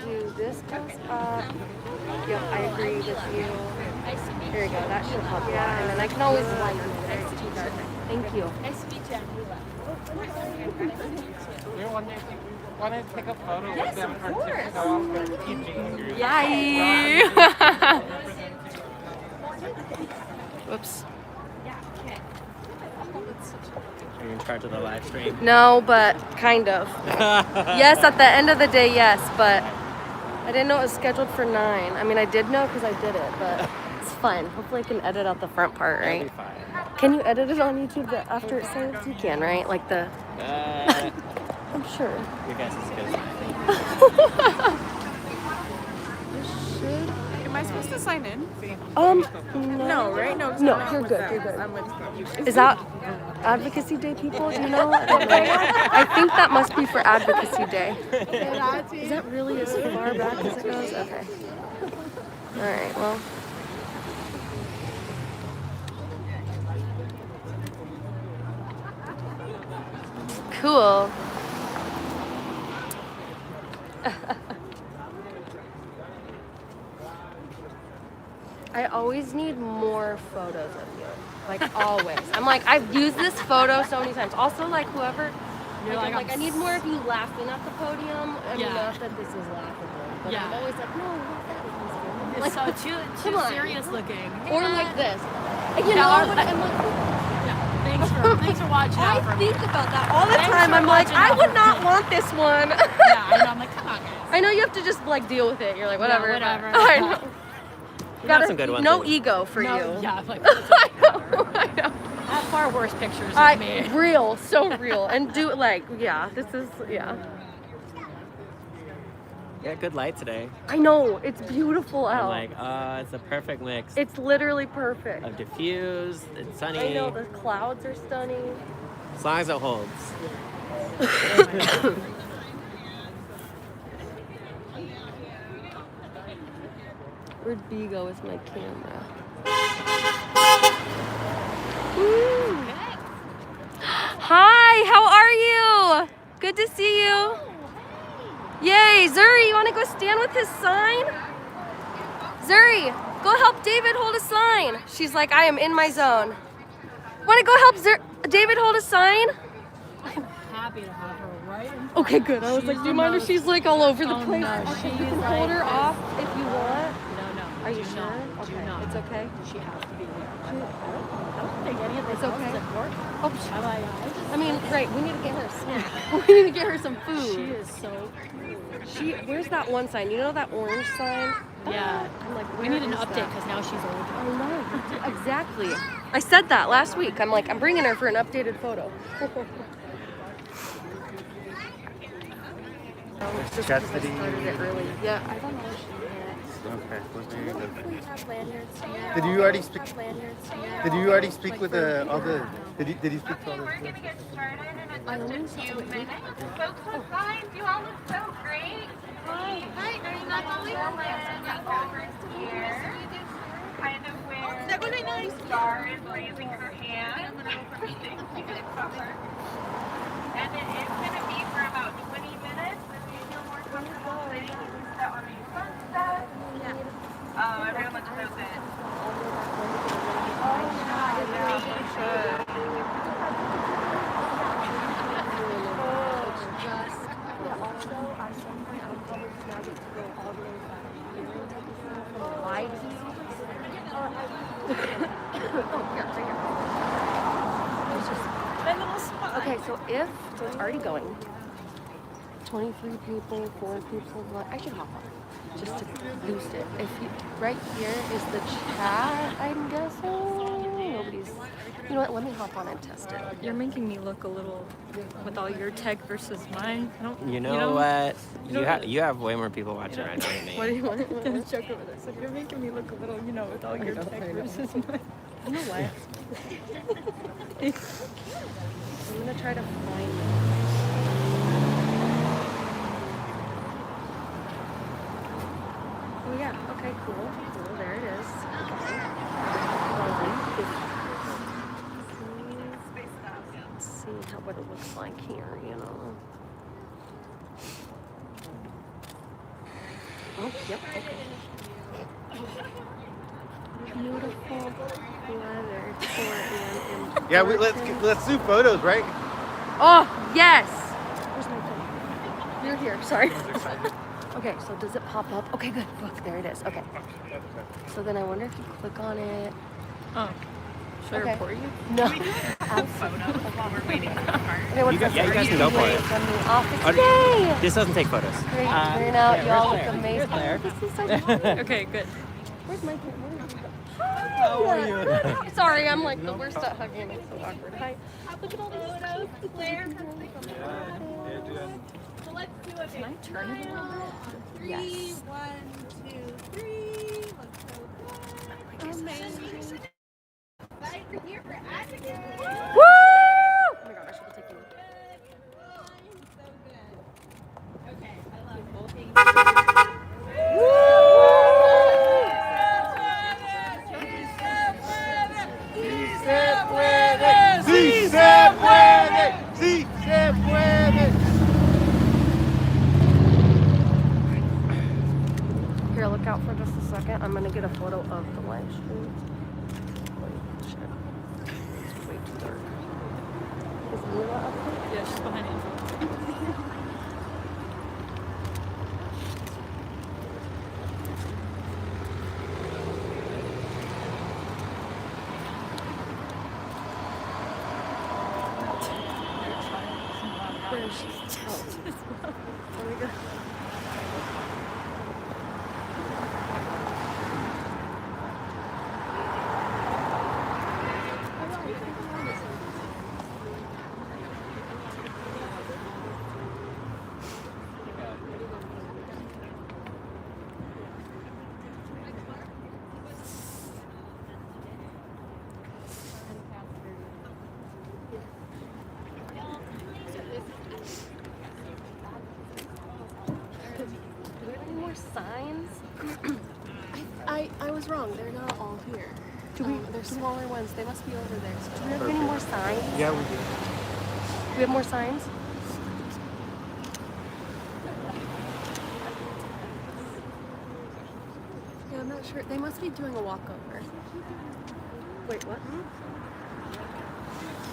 do this goes up. Yep, I agree with you. There you go. That should help a lot. And then I can always lighten it. Thank you. Nice to meet you. We want to take a photo Yes, with them of for course. TikTok for teaching. Yay! Whoops. Are you in charge of the live stream? No, but kind of. Yes, at the end of the day, yes, but I didn't know it was scheduled for 9. I mean, I did know because I did it, but it's fine. Hopefully I can edit out the front part, That'll right? be fine. Can you edit it on YouTube after it saves? You can, right? Like the... I'm sure. Your guess is as good as mine. Am I supposed to sign in? No, right? No, No, you're good, you're good. I'm with Is that Advocacy Day, people? Do you know what day? I think that must be for Advocacy Day. Is that really as far back as it goes? Okay. All right, well. Cool. I always need more photos of you. Like, always. I'm like, I've used this photo so many times. Also, like, whoever, I need more of you laughing at the podium. I mean, not that this is laughable, but I'm always like, no, not that. It's so too serious looking. Or like this. You know, I'm like, Thanks for watching out for I me. think about that all the time. I'm like, I would not want this one. Yeah, I know. I'm like, come on, guys. I know you have to just like deal with it. You're like, whatever. whatever. I know. You got some good ones. No ego for you. Yeah, I'm like, I know. I have far worse pictures of me. Real, so real. And do like, yeah, this is, yeah. You got good light today. I know, it's beautiful out. I'm like, it's a perfect mix It's literally perfect. of diffused and sunny. I know, the clouds are stunning. As long as it holds. Where'd B go with my camera? Woo. Hi, how are you? Good to see you. Yay, Zuri, you want to go stand with his sign? Zuri, go help David hold a sign. She's like, I am in my zone. Want to go help David hold a sign? I'm happy to have her right in front. Okay, good. I was like, do you mind if she's like all over the place? No, Okay, you she's can like hold her off if you want. No. Are you sure? Okay, it's okay. She has to be here. I don't think any of this It's okay. at work. Oh, I mean, right, we need to get her a snack. We need to get her some food. She is so cool. Where's that one sign? You know that orange sign? Yeah. I'm like, We where need an is update that? because now she's older. I know, exactly. I said that last week. I'm like, I'm bringing her for an updated photo. Chastity. Started it early. Yeah, I don't know. Okay. Did you already speak? Did you already speak with all the? Did you speak to all the? We're gonna get started in just a few minutes. Folks with signs, you all look so great. Hi, there's not only woman over here, kind of where the star is raising her hand. And it is gonna be for about 20 minutes. If you feel more comfortable sitting, you can sit on your front step. Oh, everyone looks so good. Okay, so it's already going. 23 people, 4 people. I should hop on just to boost it. Right here is the chat, I'm guessing. Nobody's. You know what? Let me hop on and test it. You're making me look a little with all your tech versus mine. I don't. You know what? You have way more people watching right now than me. What do you want? Just joke over this. Like, you're making me look a little, with all your tech versus mine. You know what? I'm gonna try to find it. Oh yeah, okay, cool. There it is. Let's see what it looks like here, Oh, yep. Okay. Beautiful weather for an Yeah, let's do photos, right? Oh, yes! Where's my phone? You're here, sorry. Okay, so does it pop up? Okay, good. Look, there it is. Okay. So then I wonder if you click on it. Oh. Should I report you? No. Photos while we're waiting for the car. Okay, what's You guys- that? yeah, you guys can go for Wait it. from the office. Oh, Yay! This doesn't take photos. Great, turn out. Y'all look Claire? amazing. Claire? This is so fun. Okay, good. Where's my camera? How are you? Sorry, I'm like the worst at hugging. It's so awkward. Hi. Look at all these photos. Claire, so let's do it. Can I turn it a little bit? Yes. 1, 2, 3. Looks so good. Amazing. Right here for Advocacy. Woo! Oh my god, I should be taking it. So good. Okay, I love both. Sí se puede, sí se puede. Here, look out for just a second. I'm gonna get a photo of the live stream. Wait, shit. It's way too dark. Is Mila up there? Yeah, she's behind you. Where is she? Oh. There we go. Do we have any more signs? I was wrong. They're not all here. They're smaller ones. They must be over there. So do we have any more signs? Yeah, we do. Do we have more signs? Yeah, I'm not sure. They must be doing a walkover. Wait, what?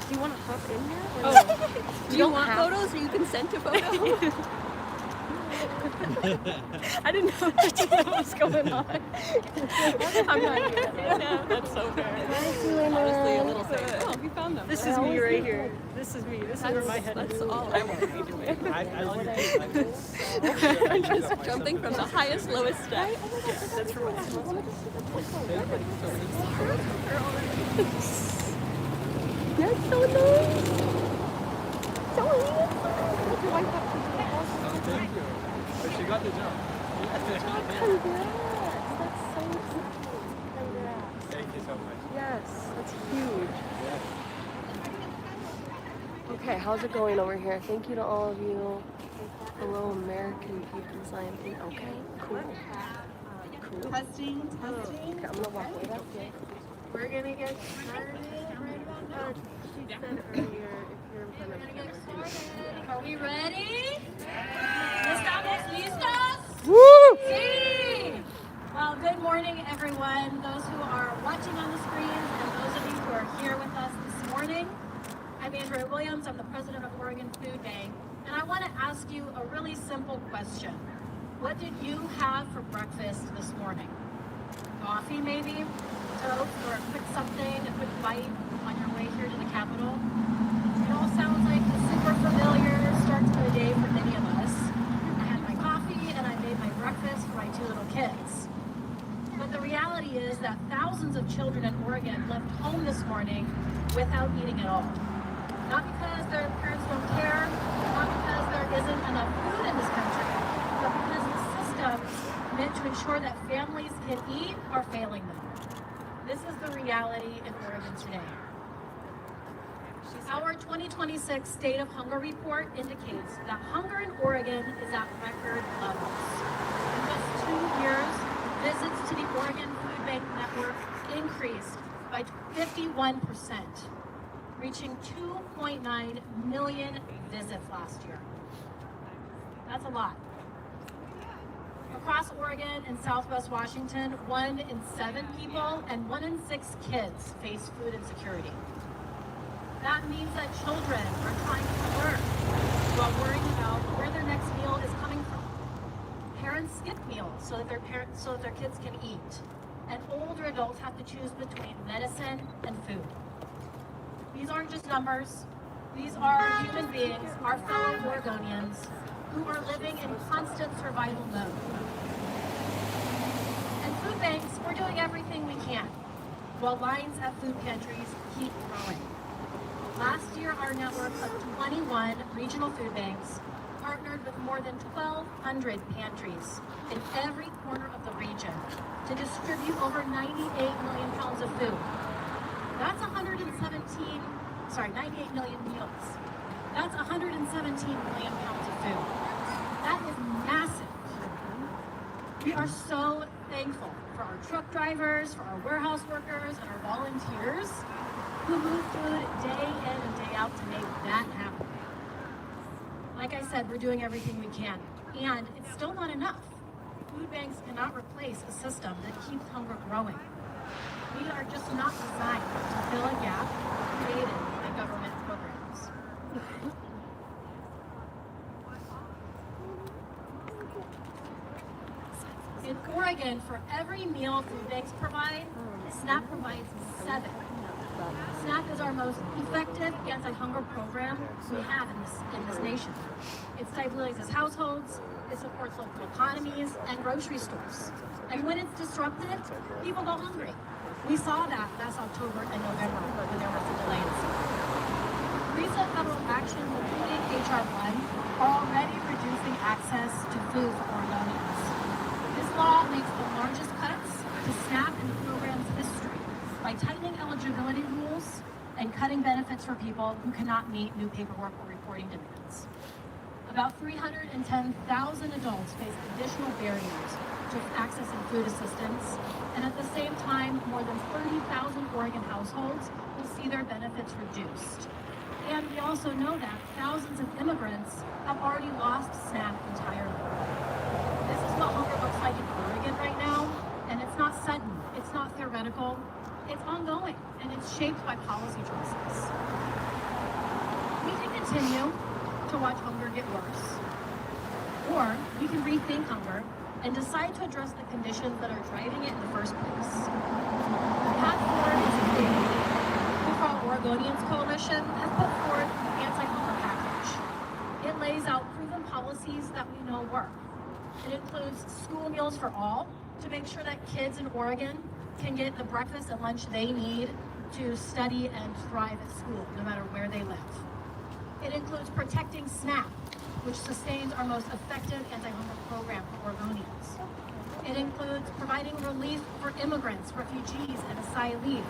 Do you want to hop in here? Or Oh, do you don't want have- photos or you consent to photos? I didn't know what was going on. I'm not here. Yeah, that's so fair. Honestly, a little sad. Oh, we found them. This is me right here. This is me. This is where my head is. That's all I want to be doing. I'm Just jumping from the highest, lowest step. That's for my That's so nice. So handsome. Look, your wife got to do it. Thank you. She got the job. Congrats. That's so exciting. Congrats. Thank you so much. Yes, that's huge. Okay, how's it going over here? Thank you to all of you. Hello, American People's IMP. Okay, cool. Cool. Testing. Okay, I'm gonna walk way back here. We're gonna get started right about now. She said earlier if you're in front of me. Are we ready? ¿Estamos listos? Woo! Sí! Well, good morning, everyone. Those who are watching on the screens and those of you who are here with us this morning. I'm Andrea Williams. I'm the president of Oregon Food Bank. And I want to ask you a really simple question. What did you have for breakfast this morning? Coffee, maybe? Toast, or a quick something, a quick bite on your way here to the Capitol? It all sounds like a super familiar start to the day for many of us. I had my coffee and I made my breakfast for my 2 little kids. But the reality is that thousands of children in Oregon left home this morning without eating at all. Not because their parents don't care, not because there isn't enough food in this country, but because the systems meant to ensure that families can eat are failing them. This is the reality in Oregon today. Our 2026 State of Hunger Report indicates that hunger in Oregon is at record levels. In just 2 years, visits to the Oregon Food Bank Network increased by 51%, reaching 2.9 million visits last year. That's a lot. Across Oregon and Southwest Washington, 1 in 7 people and 1 in 6 kids face food insecurity. That means that children are trying to learn while worrying about where their next meal is coming from. Parents skip meals so that their kids can eat. And older adults have to choose between medicine and food. These aren't just numbers. These are human beings, our fellow Oregonians, who are living in constant survival mode. And food banks, we're doing everything we can, while lines at food pantries keep growing. Last year, our network of 21 regional food banks partnered with more than 1,200 pantries in every corner of the region to distribute over 98 million pounds of food. That's 98 million meals. That's 117 million pounds of food. That is massive. We are so thankful for our truck drivers, for our warehouse workers, and our volunteers who move food day in and day out to make that happen. Like I said, we're doing everything we can, and it's still not enough. Food banks cannot replace a system that keeps hunger growing. We are just not designed to fill a gap created by government programs. In Oregon, for every meal food banks provide, SNAP provides 7. SNAP is our most effective anti-hunger program we have in this nation. It stabilizes households, it supports local economies and grocery stores. And when it's disrupted, people go hungry. We saw that last October and November when there was a delay in supply. Recent federal actions, including HR 1, are already reducing access to food for Oregonians. This law makes the largest cuts to SNAP in the program's history by tightening eligibility rules and cutting benefits for people who cannot meet new paperwork or reporting demands. About 310,000 adults face additional barriers to accessing food assistance, and at the same time, more than 30,000 Oregon households will see their benefits reduced. And we also know that thousands of immigrants have already lost SNAP entirely. This is what hunger looks like in Oregon right now, and it's not sudden, it's not theoretical, it's ongoing, and it's shaped by policy choices. We can continue to watch hunger get worse, or we can rethink hunger and decide to address the conditions that are driving it in the first place. The path forward is clear. The Oregonians Coalition has put forth an anti-hunger package. It lays out proven policies that we know work. It includes school meals for all to make sure that kids in Oregon can get the breakfast and lunch they need to study and thrive at school, no matter where they live. It includes protecting SNAP, which sustains our most effective anti-hunger program for Oregonians. It includes providing relief for immigrants, refugees, and asylees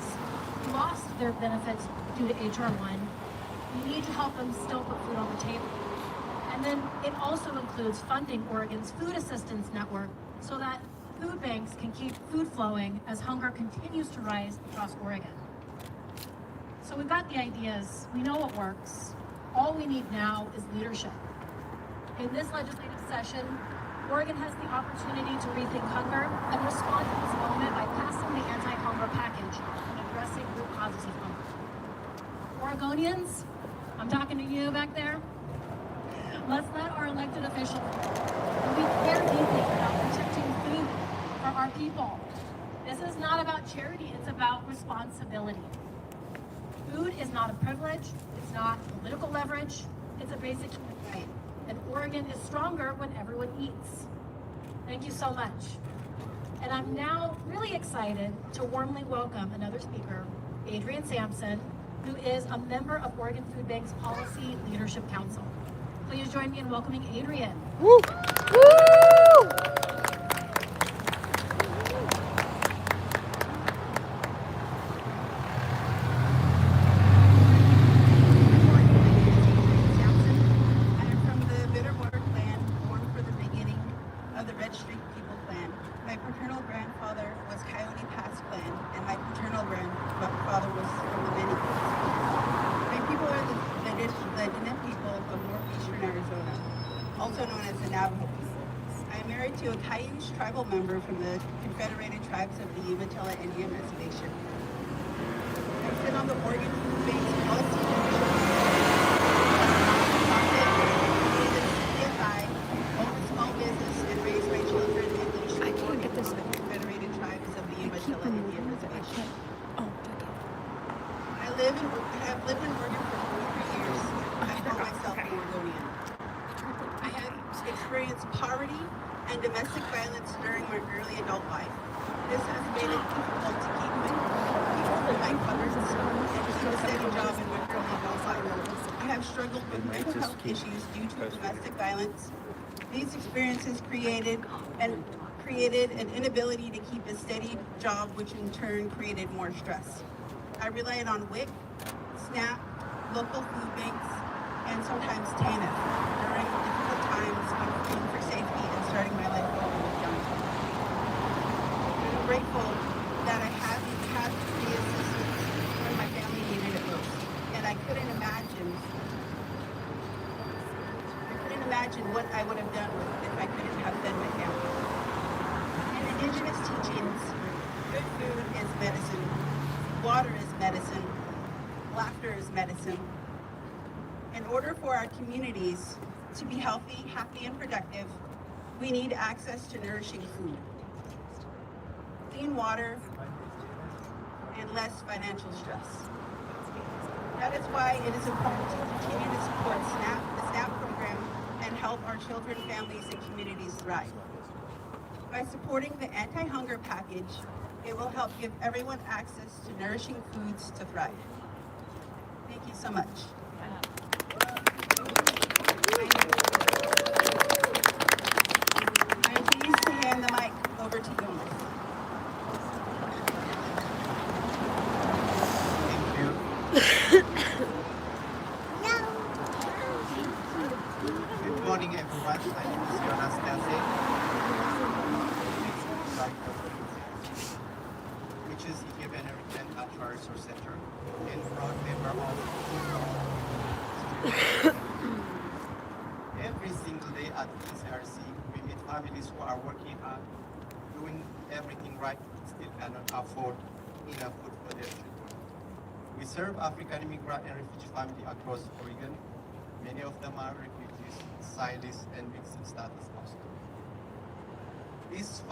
who lost their benefits due to HR 1. We need to help them still put food on the table. And then it also includes funding Oregon's food assistance network so that food banks can keep food flowing as hunger continues to rise across Oregon. So we've got the ideas, we know what works. All we need now is leadership. In this legislative session, Oregon has the opportunity to rethink hunger and respond to this moment by passing the anti-hunger package and addressing root causes of hunger. Oregonians, I'm talking to you back there. Let's let our elected officials know we care deeply about protecting food for our people. This is not about charity, it's about responsibility. Food is not a privilege, it's not political leverage, it's a basic human right. And Oregon is stronger when everyone eats. Thank you so much. And I'm now really excited to warmly welcome another speaker, Adrian Sampson, who is a member of Oregon Food Bank's Policy Leadership Council. Please join me in welcoming Adrian. Woo! Woo! also known as the Navajo people. I I'm married to a Cayuse tribal member from the Confederated Tribes of the Umatilla Indian Reservation. I sit on the Oregon Food Bank's Policy Commission. CFI, own a small business, and raise my children and teach them from the Confederated Tribes of the Umatilla Indian Reservation. I have lived in Oregon for 43 years. I call myself an Oregonian. I have experienced poverty and domestic violence during my early adult life. This has made it difficult to keep my covers and keep a steady job in my early adult life. I have struggled with mental health issues due to domestic violence. These experiences created an inability to keep a steady job, which in turn created more stress. I relied on WIC, SNAP, local food banks, and sometimes TANF during difficult times when fleeing for safety and starting my life over with young children. I'm grateful that I had the assistance when my family needed it most, and I couldn't imagine what I would have done if I couldn't have fed my family. In Indigenous teachings, good food is medicine, water is medicine, laughter is medicine. In order for our communities to be healthy, happy, and productive, we need access to nourishing food, clean water, and less financial stress. That is why it is important to continue to support the SNAP program and help our children, families, and communities thrive. By supporting the anti-hunger package, it will help give everyone access to nourishing foods to thrive. Thank you so much. I'm pleased to hand the mic over to Jonas. Thank you. Good morning, everyone. My name is Jonas Tase, which is Ethiopian American Natural Resource Center, and proud member of every single day at ECRC, we meet families who are working hard, doing everything right, still cannot afford enough food for their children. We serve African immigrant and refugee families across Oregon. Many of them are refugees, asylums, and mixed status also. These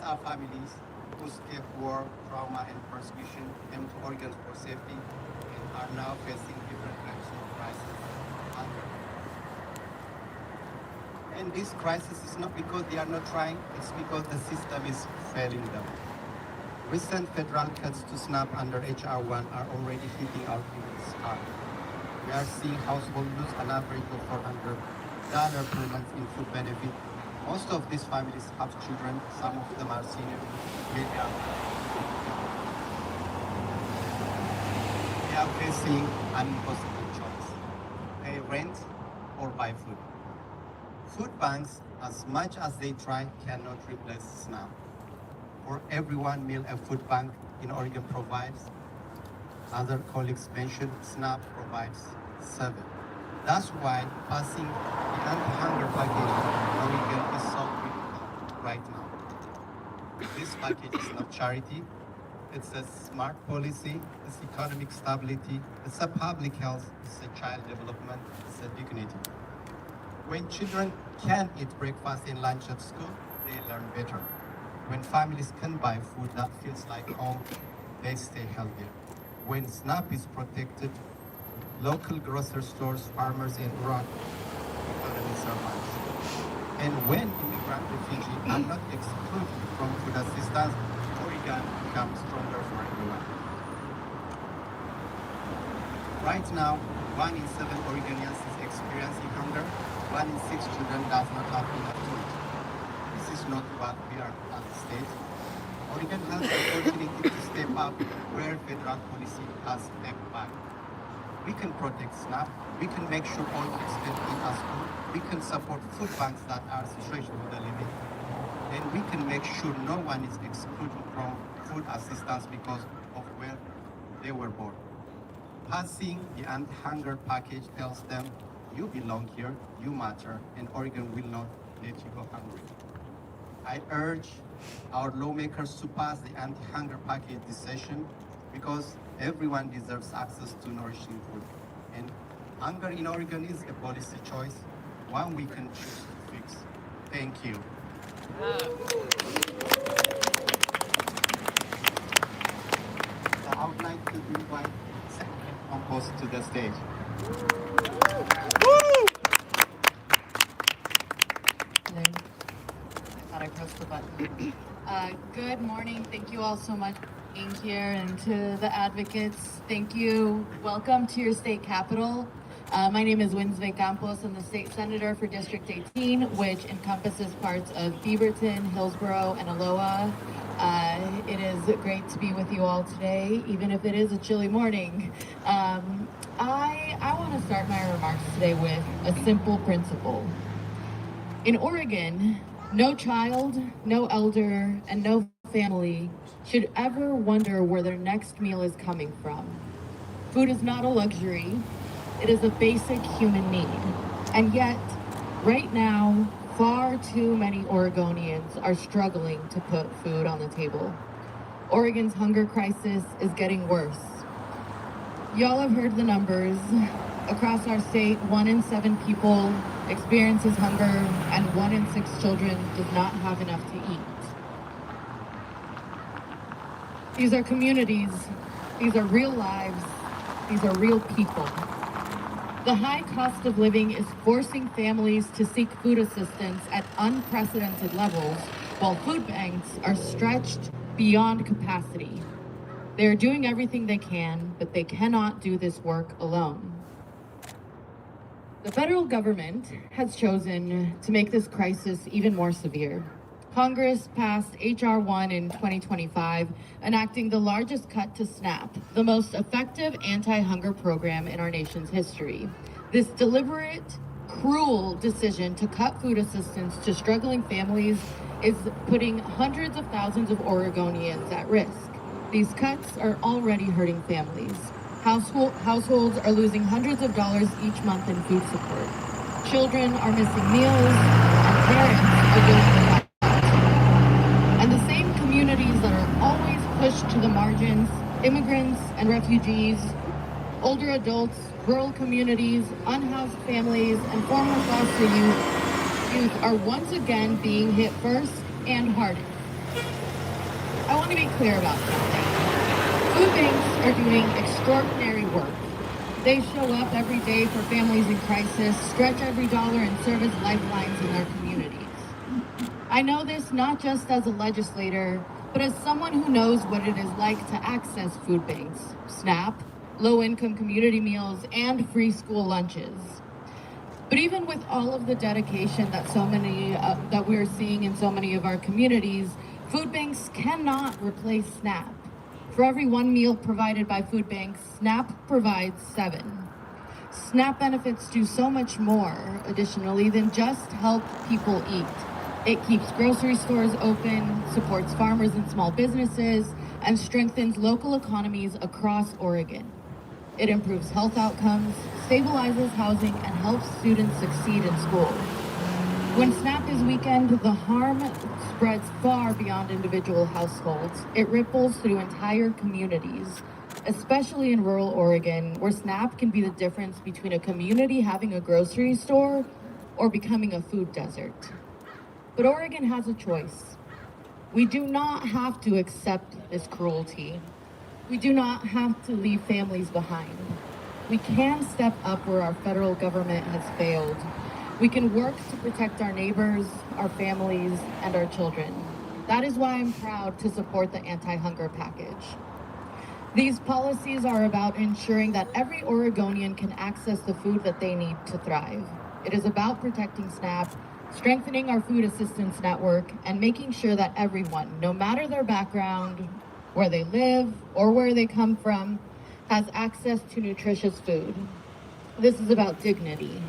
are families who escaped war, trauma, and persecution came to Oregon for safety and are now facing different types of crises. And this crisis is not because they are not trying, it's because the system is failing them. Recent federal cuts to SNAP under HR 1 are already hitting our communities hard. We are seeing households lose an average of $400 per month in food benefit. Most of these families have children, some of them are senior. They are facing an impossible choice: pay rent or buy food. Food banks, as much as they try, cannot replace SNAP. For every 1 meal a food bank in Oregon provides, other colleagues mentioned SNAP provides 7. That's why passing the anti-hunger package in Oregon is so critical right now. This package is not charity, it's a smart policy, it's economic stability, it's a public health, it's a child development, it's a dignity. When children can eat breakfast and lunch at school, they learn better. When families can buy food that feels like home, they stay healthier. When SNAP is protected, local grocery stores, farmers, and rural economy survives. And when immigrant refugees are not excluded from food assistance, Oregon becomes stronger for everyone. Right now, 1 in 7 Oregonians is experiencing hunger. 1 in 6 children does not have enough to eat. This is not what we are at the state. Oregon has the opportunity to step up where federal policy has stepped back. We can protect SNAP, we can make sure all kids can eat at school, we can support food banks that are stretched to the limit, and we can make sure no one is excluded from food assistance because of where they were born. Passing the anti-hunger package tells them, you belong here, you matter, and Oregon will not let you go hungry. I urge our lawmakers to pass the anti-hunger package this session because everyone deserves access to nourishing food. And hunger in Oregon is a policy choice, one we can choose to fix. Thank you. So I would like to invite Secretary Compost to the stage. I thought I pressed the button. Good morning. Thank you all so much for being here, and to the advocates, thank you. Welcome to your state capitol. My name is Winsve Campos. I'm the state senator for District 18, which encompasses parts of Beaverton, Hillsborough, and Aloha. It is great to be with you all today, even if it is a chilly morning. I want to start my remarks today with a simple principle. In Oregon, no child, no elder, and no family should ever wonder where their next meal is coming from. Food is not a luxury, it is a basic human need. And yet, right now, far too many Oregonians are struggling to put food on the table. Oregon's hunger crisis is getting worse. Y'all have heard the numbers. Across our state, 1 in 7 people experiences hunger, and 1 in 6 children does not have enough to eat. These are communities, these are real lives, these are real people. The high cost of living is forcing families to seek food assistance at unprecedented levels, while food banks are stretched beyond capacity. They are doing everything they can, but they cannot do this work alone. The federal government has chosen to make this crisis even more severe. Congress passed H.R. 1 in 2025, enacting the largest cut to SNAP, the most effective anti-hunger program in our nation's history. This deliberate, cruel decision to cut food assistance to struggling families is putting hundreds of thousands of Oregonians at risk. These cuts are already hurting families. Households are losing hundreds of dollars each month in food support. Children are missing meals, and parents are going without. And the same communities that are always pushed to the margins, immigrants and refugees, older adults, rural communities, unhoused families, and former foster youth are once again being hit first and hardest. I want to be clear about something. Food banks are doing extraordinary work. They show up every day for families in crisis, stretch every dollar, and serve as lifelines in their communities. I know this not just as a legislator, but as someone who knows what it is like to access food banks, SNAP, low-income community meals, and free school lunches. But even with all of the dedication that that we're seeing in so many of our communities, food banks cannot replace SNAP. For every 1 meal provided by food banks, SNAP provides 7. SNAP benefits do so much more, additionally, than just help people eat. It keeps grocery stores open, supports farmers and small businesses, and strengthens local economies across Oregon. It improves health outcomes, stabilizes housing, and helps students succeed in school. When SNAP is weakened, the harm spreads far beyond individual households. It ripples through entire communities, especially in rural Oregon, where SNAP can be the difference between a community having a grocery store or becoming a food desert. But Oregon has a choice. We do not have to accept this cruelty. We do not have to leave families behind. We can step up where our federal government has failed. We can work to protect our neighbors, our families, and our children. That is why I'm proud to support the anti-hunger package. These policies are about ensuring that every Oregonian can access the food that they need to thrive. It is about protecting SNAP, strengthening our food assistance network, and making sure that everyone, no matter their background, where they live, or where they come from, has access to nutritious food. This is about dignity,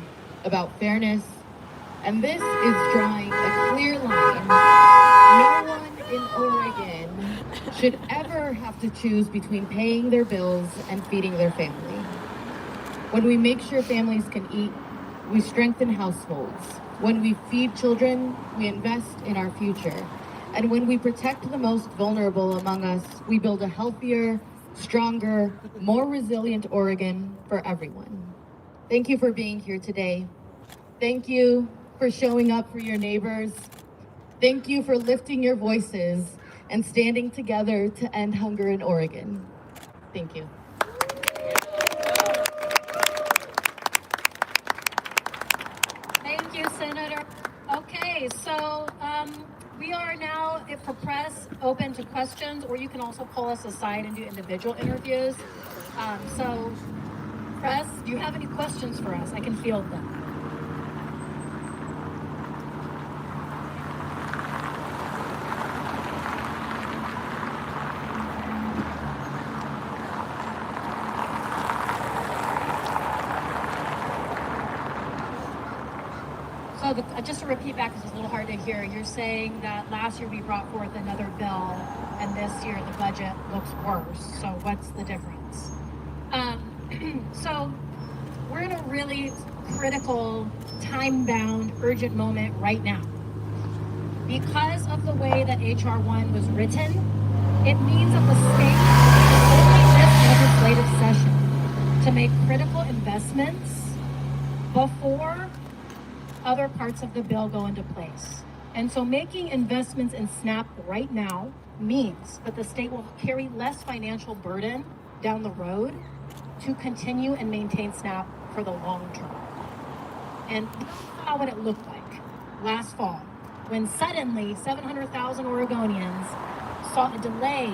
about fairness, and this is drawing a clear line. No one in Oregon should ever have to choose between paying their bills and feeding their family. When we make sure families can eat, we strengthen households, When we feed children, we invest in our future. And when we protect the most vulnerable among us, we build a healthier, stronger, more resilient Oregon for everyone. Thank you for being here today. Thank you for showing up for your neighbors. Thank you for lifting your voices and standing together to end hunger in Oregon. Thank you. Thank you, Senator. Okay, so we are now, if for press, open to questions, or you can also pull us aside and do individual interviews. So, press, do you have any questions for us? I can field them. So just to repeat back, because it's a little hard to hear, you're saying that last year we brought forth another bill, and this year the budget looks worse. So what's the difference? So we're in a really critical, time-bound, urgent moment right now. Because of the way that HR 1 was written, it means that the state has only this legislative session to make critical investments before other parts of the bill go into place. And so making investments in SNAP right now means that the state will carry less financial burden down the road to continue and maintain SNAP for the long term. And that's what it looked like last fall, when suddenly 700,000 Oregonians saw a delay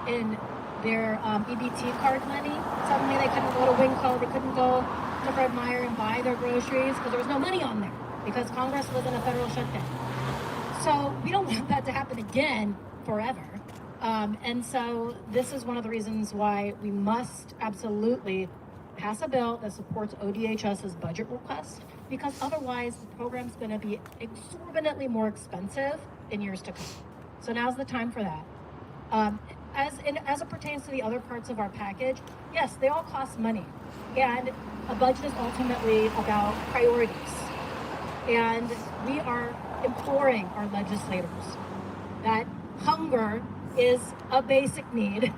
in their EBT card money. Suddenly they couldn't go to Winco, they couldn't go to Fred Meyer and buy their groceries because there was no money on there, because Congress was in a federal shutdown. So we don't want that to happen again forever. And so this is one of the reasons why we must absolutely pass a bill that supports ODHS's budget request, because otherwise the program's going to be exorbitantly more expensive in years to come. So now's the time for that. As it pertains to the other parts of our package, yes, they all cost money. And a budget is ultimately about priorities. And we are imploring our legislators that hunger is a basic need.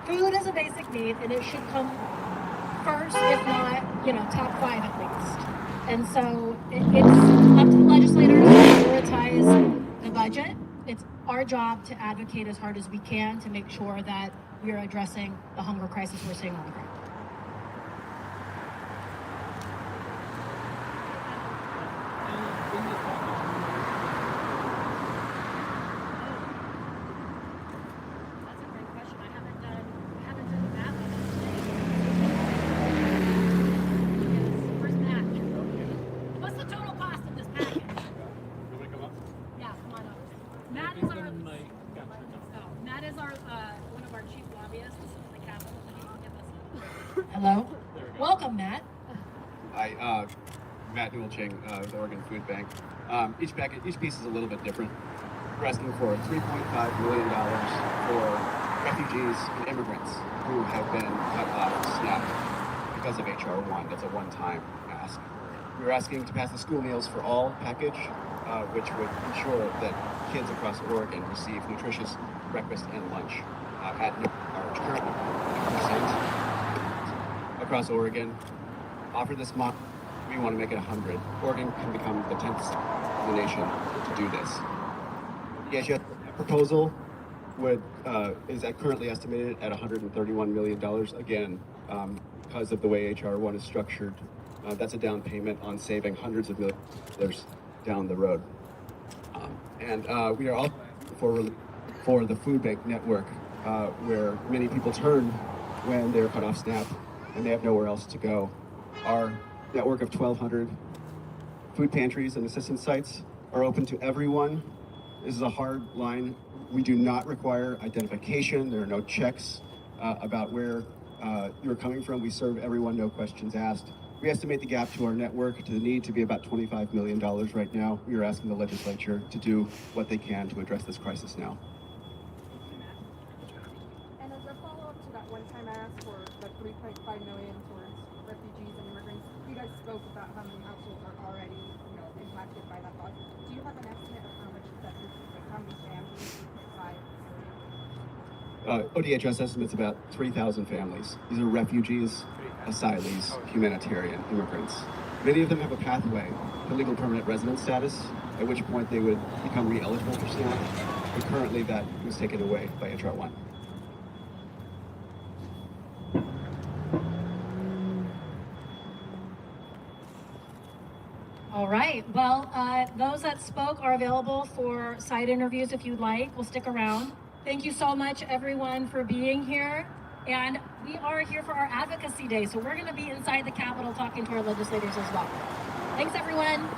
Food is a basic need, and it should come first, if not, top 5 at least. And so it's up to the legislators to prioritize the budget. It's our job to advocate as hard as we can to make sure that we are addressing the hunger crisis we're seeing on the ground. Hello. Welcome, Matt. Hi, Matt with Oregon Food Bank. Each piece is a little bit different. We're asking for $3.5 million for refugees and immigrants who have been cut off SNAP because of HR 1. That's a one-time ask. We're asking to pass the school meals for all package, which would ensure that kids across Oregon receive nutritious breakfast and lunch at currently 100% across Oregon. Offer this month, we want to make it 100. Oregon can become the 10th state in the nation to do this. The proposal is currently estimated at $131 million. Again, because of the way HR 1 is structured, that's a down payment on saving hundreds of millions of dollars down the road. We are also for the food bank network, where many people turn when they're cut off SNAP and they have nowhere else to go. Our network of 1,200 food pantries and assistance sites are open to everyone. This is a hard line. We do not require identification. There are no checks about where you're coming from. We serve everyone, no questions asked. We estimate the gap to our network, to the need, to be about $25 million right now. We are asking the legislature to do what they can to address this crisis now. And as a follow-up to that one-time ask for the $3.5 million towards refugees and immigrants, you guys spoke about how many households are already, impacted impacted by that loss. Do you have an estimate of how much that is, like how many families, 3.5 million? ODHS estimates about 3,000 families. These are refugees, asylees, humanitarian immigrants. Many of them have a pathway to legal permanent residence status, at which point they would become re-eligible for SNAP, but currently that was taken away by H.R. 1. All right, well, those that spoke are available for side interviews if you'd like. We'll stick around. Thank you so much, everyone, for being here. And we are here for our Advocacy Day, so we're going to be inside the Capitol talking to our legislators as well. Thanks, everyone.